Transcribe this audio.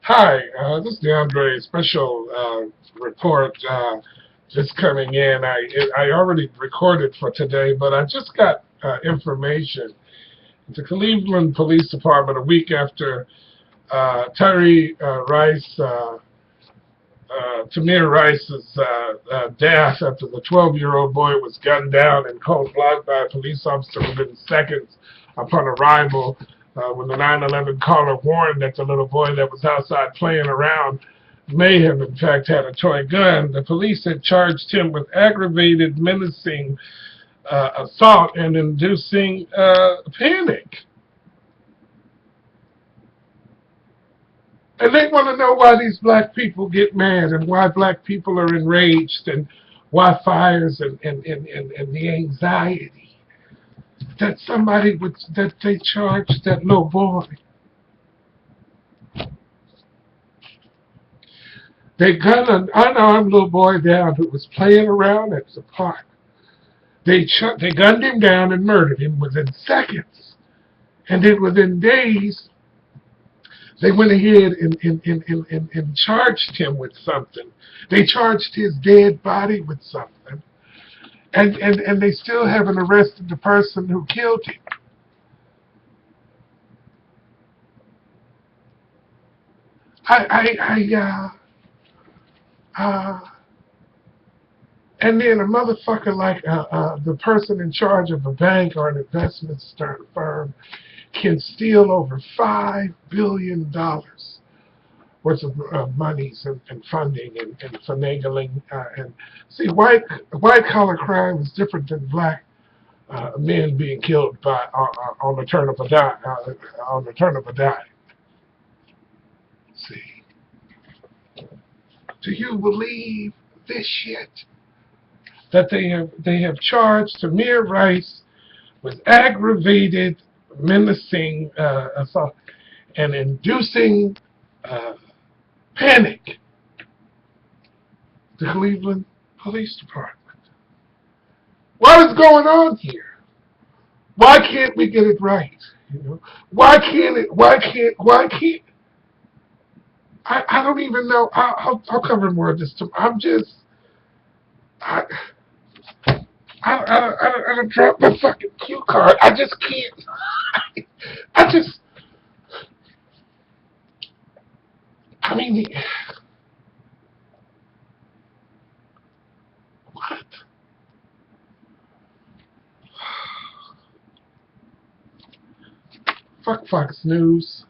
Hi, this is DeAndre. Special report just coming in. I already recorded for today, but I just got information. The Cleveland Police Department, a week after Tyree Rice, Tamir Rice's death, after the 12-year-old boy was gunned down in cold blood by a police officer within seconds upon arrival. When the 911 caller warned that the little boy that was outside playing around may have in fact had a toy gun, the police had charged him with aggravated menacing assault and inducing panic. And they want to know why these black people get mad and why black people are enraged and why fires and the anxiety that somebody would, that they charged that little boy. They gunned an unarmed little boy down who was playing around at the park. They gunned him down and murdered him within seconds. And then within days, they went ahead and charged him with something. They charged his dead body with something. And they still haven't arrested the person who killed him. And then a motherfucker like the person in charge of a bank or an investment firm can steal over $5 billion worth of monies and funding and finagling. And see, white collar crime is different than black men being killed by on the turn of a dime. On the turn of a dime. See, do you believe this shit? That they have charged Tamir Rice with aggravated menacing assault and inducing panic. The Cleveland Police Department. What is going on here? Why can't we get it right? You know, why can't it? Why can't? I don't even know. I'll cover more of this. I'm just. I don't drop my fucking cue card. I just can't. I just. I mean, what? Fuck Fox News.